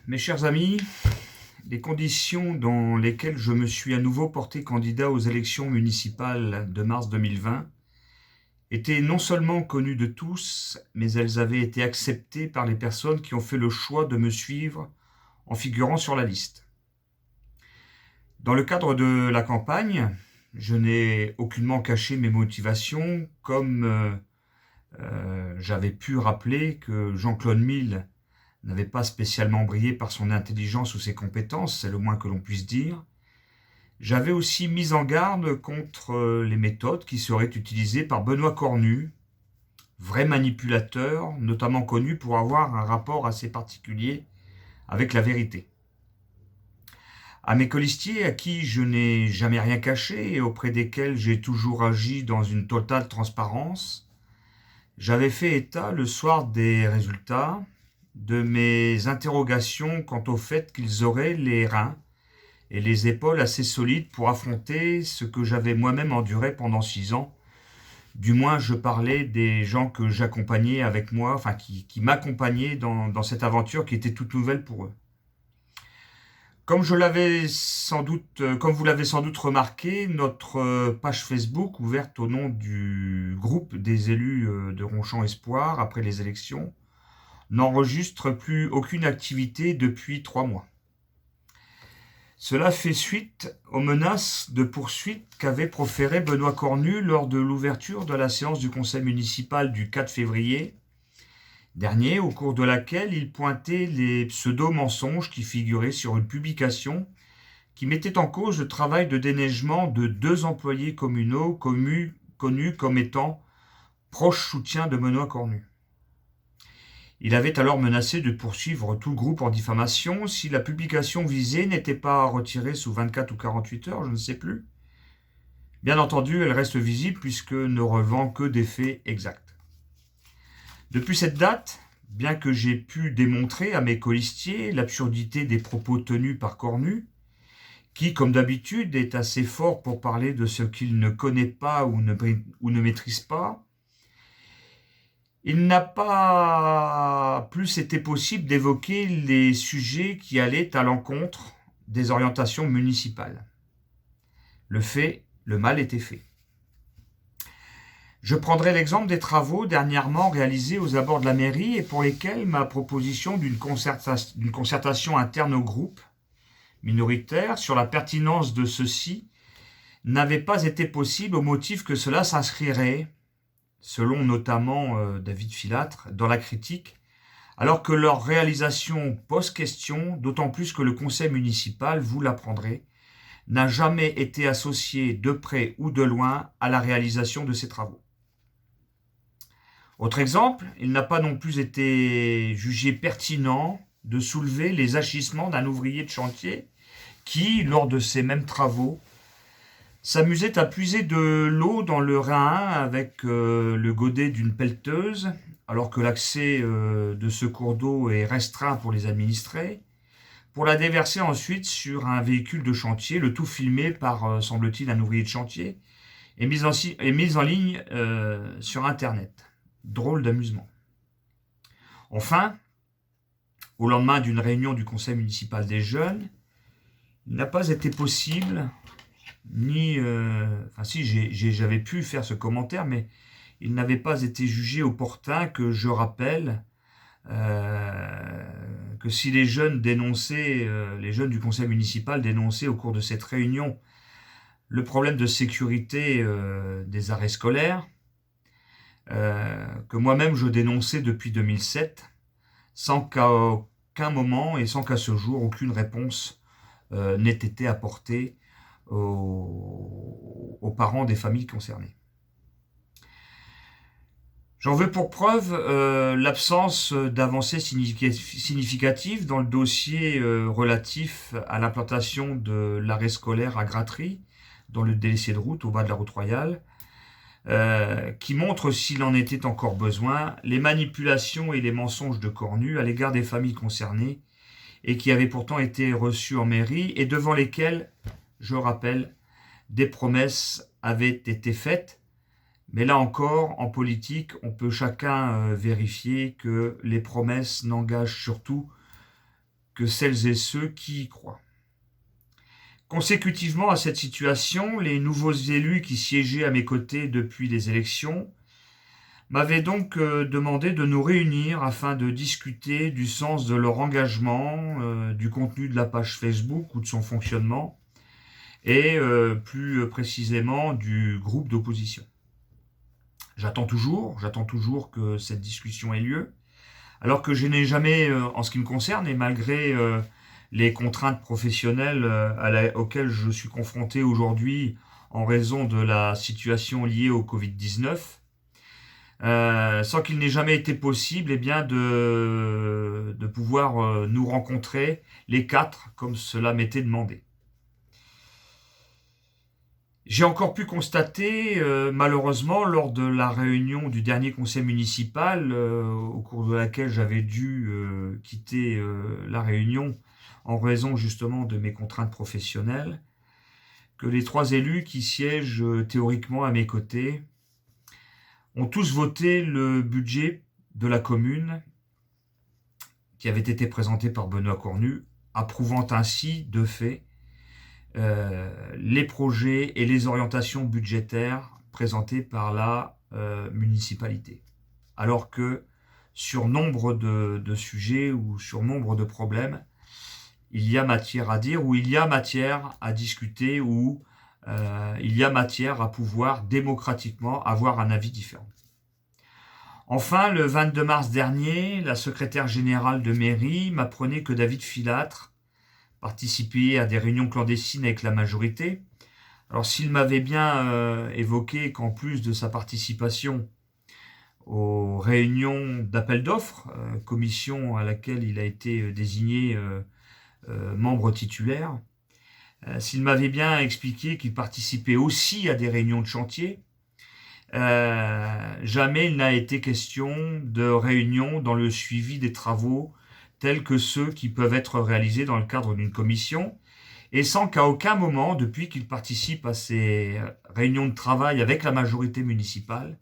Mes chers amis, les conditions dans lesquelles je me suis à nouveau porté candidat aux élections municipales de mars 2020 étaient non seulement connues de tous, mais elles avaient été acceptées par les personnes qui ont fait le choix de me suivre en figurant sur la liste. Dans le cadre de la campagne, je n'ai aucunement caché mes motivations, comme j'avais pu rappeler que Jean-Claude Mille n'avait pas spécialement brillé par son intelligence ou ses compétences, c'est le moins que l'on puisse dire. J'avais aussi mis en garde contre les méthodes qui seraient utilisées par Benoît Cornu, vrai manipulateur, notamment connu pour avoir un rapport assez particulier avec la vérité. À mes colistiers, à qui je n'ai jamais rien caché et auprès desquels j'ai toujours agi dans une totale transparence, j'avais fait état le soir des résultats de mes interrogations quant au fait qu'ils auraient les reins et les épaules assez solides pour affronter ce que j'avais moi-même enduré pendant 6 ans. Du moins, je parlais des gens que j'accompagnais avec moi, enfin qui m'accompagnaient dans cette aventure qui était toute nouvelle pour eux. Comme vous l'avez sans doute remarqué, notre page Facebook, ouverte au nom du groupe des élus de Ronchamp Espoir après les élections, n'enregistre plus aucune activité depuis 3 mois. Cela fait suite aux menaces de poursuite qu'avait proférées Benoît Cornu lors de l'ouverture de la séance du conseil municipal du 4 février dernier, au cours de laquelle il pointait les pseudo-mensonges qui figuraient sur une publication qui mettait en cause le travail de déneigement de 2 employés communaux connus comme étant proches soutiens de Benoît Cornu. Il avait alors menacé de poursuivre tout le groupe en diffamation si la publication visée n'était pas retirée sous 24 ou 48 heures, je ne sais plus. Bien entendu, elle reste visible puisque ne relevant que des faits exacts. Depuis cette date, bien que j'ai pu démontrer à mes colistiers l'absurdité des propos tenus par Cornu, qui, comme d'habitude, est assez fort pour parler de ce qu'il ne connaît pas ou ne maîtrise pas, il n'a pas plus été possible d'évoquer les sujets qui allaient à l'encontre des orientations municipales. Le mal était fait. Je prendrai l'exemple des travaux dernièrement réalisés aux abords de la mairie et pour lesquels ma proposition d'une concertation interne au groupe minoritaire sur la pertinence de ceux-ci n'avait pas été possible au motif que cela s'inscrirait, selon notamment David Filâtre, dans la critique, alors que leur réalisation pose question, d'autant plus que le conseil municipal, vous l'apprendrez, n'a jamais été associé de près ou de loin à la réalisation de ces travaux. Autre exemple, il n'a pas non plus été jugé pertinent de soulever les agissements d'un ouvrier de chantier qui, lors de ces mêmes travaux, s'amusait à puiser de l'eau dans le Rhin avec le godet d'une pelleteuse, alors que l'accès de ce cours d'eau est restreint pour les administrés, pour la déverser ensuite sur un véhicule de chantier, le tout filmé par, semble-t-il, un ouvrier de chantier, et mis en ligne sur Internet. Drôle d'amusement. Enfin, au lendemain d'une réunion du conseil municipal des jeunes, il n'a pas été possible j'avais pu faire ce commentaire, mais il n'avait pas été jugé opportun que je rappelle que si les jeunes du conseil municipal dénonçaient au cours de cette réunion le problème de sécurité des arrêts scolaires, que moi-même je dénonçais depuis 2007, sans qu'à aucun moment et sans qu'à ce jour aucune réponse n'ait été apportée aux parents des familles concernées. J'en veux pour preuve l'absence d'avancées significatives dans le dossier relatif à l'implantation de l'arrêt scolaire à Gratry, dans le délaissé de route, au bas de la route royale, qui montre, s'il en était encore besoin, les manipulations et les mensonges de Cornu à l'égard des familles concernées et qui avaient pourtant été reçues en mairie et devant lesquelles, je rappelle, des promesses avaient été faites. Mais là encore, en politique, on peut chacun vérifier que les promesses n'engagent surtout que celles et ceux qui y croient. Consécutivement à cette situation, les nouveaux élus qui siégeaient à mes côtés depuis les élections m'avaient donc demandé de nous réunir afin de discuter du sens de leur engagement, du contenu de la page Facebook ou de son fonctionnement, et plus précisément du groupe d'opposition. J'attends toujours que cette discussion ait lieu, alors que je n'ai jamais, en ce qui me concerne, et malgré les contraintes professionnelles auxquelles je suis confronté aujourd'hui en raison de la situation liée au Covid-19, sans qu'il n'ait jamais été possible de pouvoir nous rencontrer les quatre comme cela m'était demandé. J'ai encore pu constater, malheureusement, lors de la réunion du dernier conseil municipal, au cours de laquelle j'avais dû quitter la réunion en raison justement de mes contraintes professionnelles, que les trois élus qui siègent théoriquement à mes côtés ont tous voté le budget de la commune qui avait été présenté par Benoît Cornu, approuvant ainsi, de fait, les projets et les orientations budgétaires présentés par la municipalité. Alors que sur nombre de sujets ou sur nombre de problèmes, il y a matière à dire, ou il y a matière à discuter, ou il y a matière à pouvoir démocratiquement avoir un avis différent. Enfin, le 22 mars dernier, la secrétaire générale de mairie m'apprenait que David Filâtre participait à des réunions clandestines avec la majorité. Alors s'il m'avait bien évoqué qu'en plus de sa participation aux réunions d'appel d'offres, commission à laquelle il a été désigné membre titulaire, s'il m'avait bien expliqué qu'il participait aussi à des réunions de chantier, jamais il n'a été question de réunions dans le suivi des travaux tels que ceux qui peuvent être réalisés dans le cadre d'une commission, et sans qu'à aucun moment, depuis qu'il participe à ces réunions de travail avec la majorité municipale,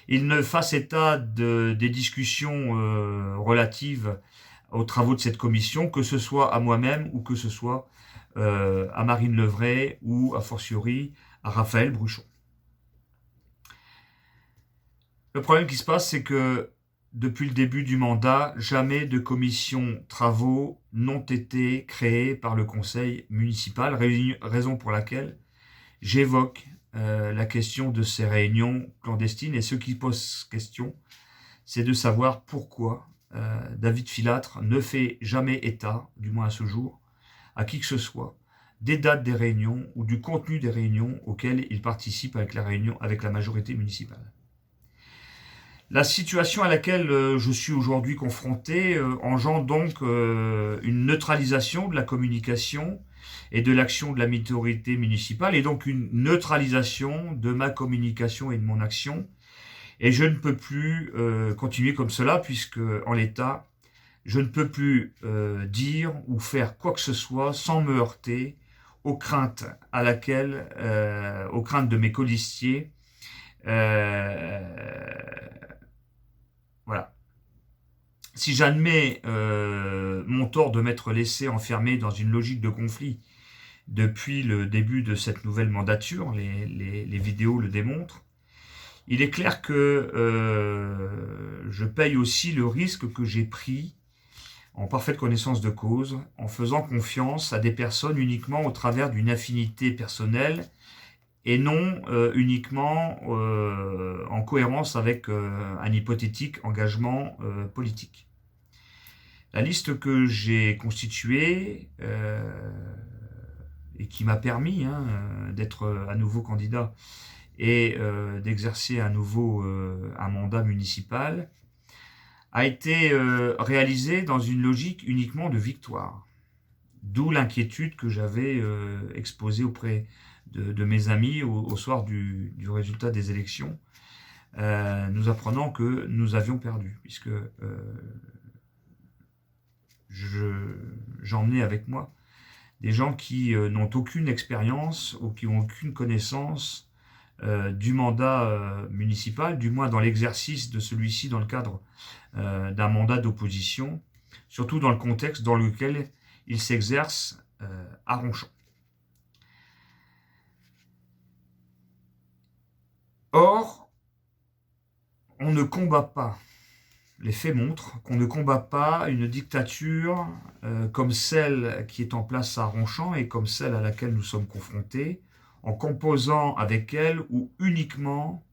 il ne fasse état des discussions relatives aux travaux de cette commission, que ce soit à moi-même ou que ce soit à Marine Levray ou a fortiori à Raphaël Bruchon. Le problème qui se passe, c'est que depuis le début du mandat, jamais de commission travaux n'ont été créées par le conseil municipal, raison pour laquelle j'évoque la question de ces réunions clandestines. Et ce qui pose question, c'est de savoir pourquoi David Filâtre ne fait jamais état, du moins à ce jour, à qui que ce soit, des dates des réunions ou du contenu des réunions auxquelles il participe avec la majorité municipale. La situation à laquelle je suis aujourd'hui confronté engendre donc une neutralisation de la communication et de l'action de la minorité municipale, et donc une neutralisation de ma communication et de mon action. Et je ne peux plus continuer comme cela, puisque en l'état, je ne peux plus dire ou faire quoi que ce soit sans me heurter aux craintes aux craintes de mes colistiers. Voilà. Si j'admets mon tort de m'être laissé enfermer dans une logique de conflit depuis le début de cette nouvelle mandature, les vidéos le démontrent, il est clair que je paye aussi le risque que j'ai pris en parfaite connaissance de cause, en faisant confiance à des personnes uniquement au travers d'une affinité personnelle et non uniquement en cohérence avec un hypothétique engagement politique. La liste que j'ai constituée et qui m'a permis d'être à nouveau candidat et d'exercer à nouveau un mandat municipal a été réalisée dans une logique uniquement de victoire. D'où l'inquiétude que j'avais exposée auprès de mes amis au soir du résultat des élections, nous apprenant que nous avions perdu, puisque j'emmenais avec moi des gens qui n'ont aucune expérience ou qui n'ont aucune connaissance du mandat municipal, du moins dans l'exercice de celui-ci dans le cadre d'un mandat d'opposition, surtout dans le contexte dans lequel il s'exerce à Ronchamp. Or, on ne combat pas, les faits montrent qu'on ne combat pas une dictature comme celle qui est en place à Ronchamp et comme celle à laquelle nous sommes confrontés, en composant avec elle ou uniquement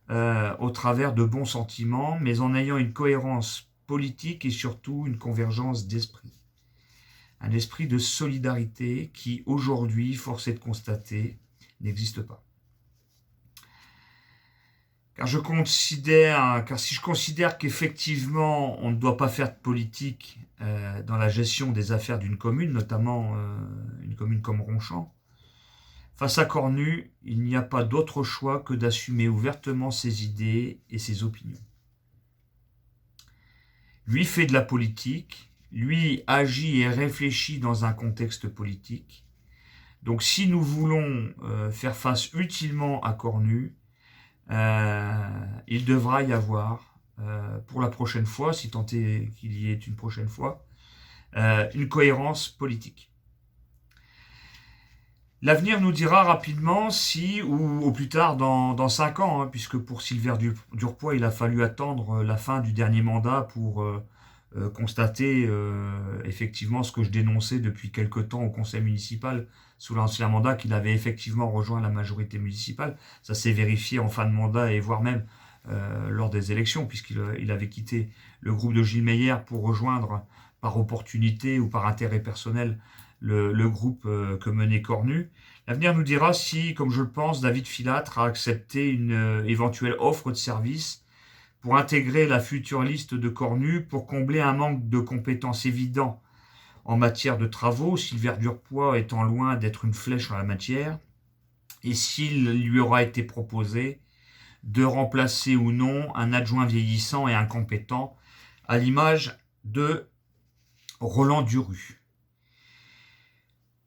au travers de bons sentiments, mais en ayant une cohérence politique et surtout une convergence d'esprit. Un esprit de solidarité qui, aujourd'hui, force est de constater, n'existe pas. Car si je considère qu'effectivement, on ne doit pas faire de politique dans la gestion des affaires d'une commune, notamment une commune comme Ronchamp, face à Cornu, il n'y a pas d'autre choix que d'assumer ouvertement ses idées et ses opinions. Lui fait de la politique, lui agit et réfléchit dans un contexte politique. Donc si nous voulons faire face utilement à Cornu, il devra y avoir, pour la prochaine fois, si tant est qu'il y ait une prochaine fois, une cohérence politique. L'avenir nous dira rapidement si, ou au plus tard dans 5 ans, puisque pour Sylvain Durpoy, il a fallu attendre la fin du dernier mandat pour constater effectivement ce que je dénonçais depuis quelque temps au conseil municipal sous l'ancien mandat, qu'il avait effectivement rejoint la majorité municipale. Ça s'est vérifié en fin de mandat et voire même lors des élections, puisqu'il avait quitté le groupe de Gilles Meyer pour rejoindre par opportunité ou par intérêt personnel le groupe que menait Cornu. L'avenir nous dira si, comme je le pense, David Filâtre a accepté une éventuelle offre de service pour intégrer la future liste de Cornu pour combler un manque de compétences évident en matière de travaux, Sylvain Durpoy étant loin d'être une flèche en la matière, et s'il lui aura été proposé de remplacer ou non un adjoint vieillissant et incompétent, à l'image de Roland Duru.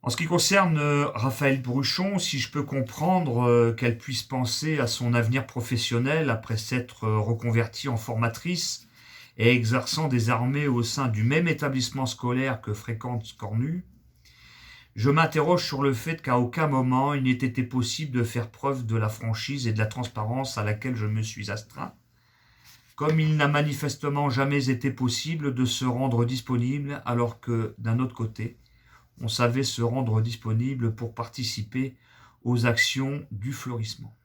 En ce qui concerne Raphaël Bruchon, si je peux comprendre qu'elle puisse penser à son avenir professionnel après s'être reconvertie en formatrice et exerçant désormais au sein du même établissement scolaire que fréquente Cornu, je m'interroge sur le fait qu'à aucun moment il n'ait été possible de faire preuve de la franchise et de la transparence à laquelle je me suis astreint, comme il n'a manifestement jamais été possible de se rendre disponible alors que, d'un autre côté, on savait se rendre disponible pour participer aux actions du fleurissement.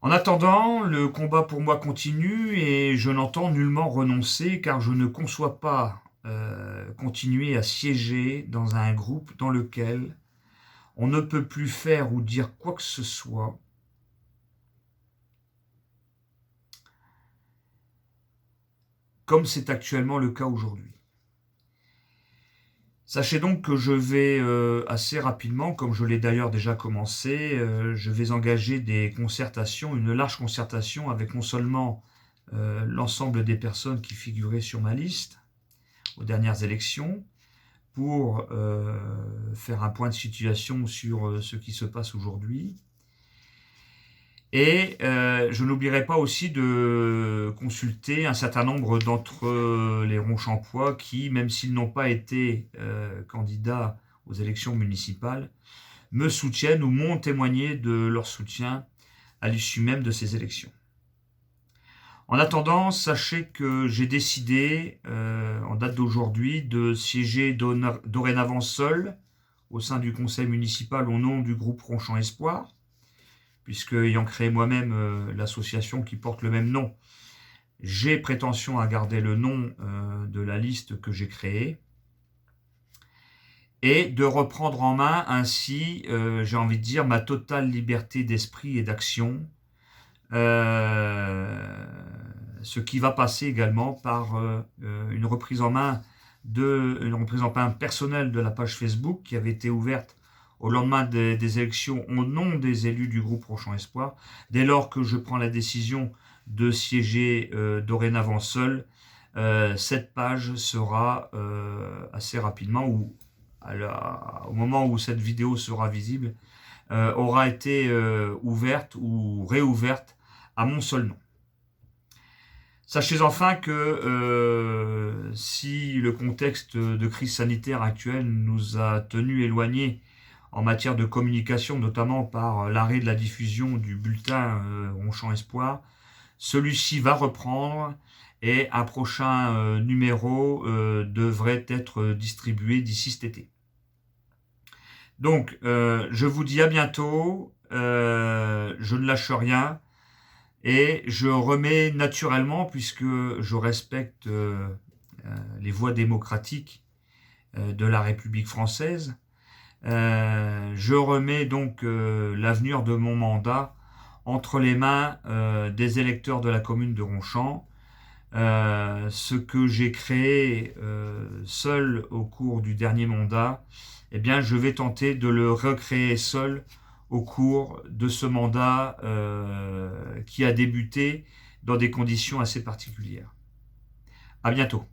En attendant, le combat pour moi continue et je n'entends nullement renoncer car je ne conçois pas continuer à siéger dans un groupe dans lequel on ne peut plus faire ou dire quoi que ce soit comme c'est actuellement le cas aujourd'hui. Sachez donc que je vais assez rapidement, comme je l'ai d'ailleurs déjà commencé, je vais engager des concertations, une large concertation avec non seulement l'ensemble des personnes qui figuraient sur ma liste aux dernières élections, pour faire un point de situation sur ce qui se passe aujourd'hui. Et je n'oublierai pas aussi de consulter un certain nombre d'entre les Ronchampois qui, même s'ils n'ont pas été candidats aux élections municipales, me soutiennent ou m'ont témoigné de leur soutien à l'issue même de ces élections. En attendant, sachez que j'ai décidé, en date d'aujourd'hui, de siéger dorénavant seul au sein du conseil municipal au nom du groupe Ronchamp Espoir, puisque ayant créé moi-même l'association qui porte le même nom, j'ai prétention à garder le nom de la liste que j'ai créée, et de reprendre en main ainsi, j'ai envie de dire, ma totale liberté d'esprit et d'action, ce qui va passer également par une reprise en main personnelle de la page Facebook qui avait été ouverte au lendemain des élections au nom des élus du groupe Ronchamp Espoir. Dès lors que je prends la décision de siéger dorénavant seul, cette page sera assez rapidement, ou au moment où cette vidéo sera visible, aura été ouverte ou réouverte à mon seul nom. Sachez enfin que si le contexte de crise sanitaire actuelle nous a tenus éloignés en matière de communication, notamment par l'arrêt de la diffusion du bulletin Ronchamp Espoir, celui-ci va reprendre et un prochain numéro devrait être distribué d'ici cet été. Donc, je vous dis à bientôt, je ne lâche rien et je remets naturellement, puisque je respecte les voies démocratiques de la République française, je remets donc l'avenir de mon mandat entre les mains des électeurs de la commune de Ronchamp. Ce que j'ai créé seul au cours du dernier mandat, eh bien, je vais tenter de le recréer seul au cours de ce mandat qui a débuté dans des conditions assez particulières. À bientôt.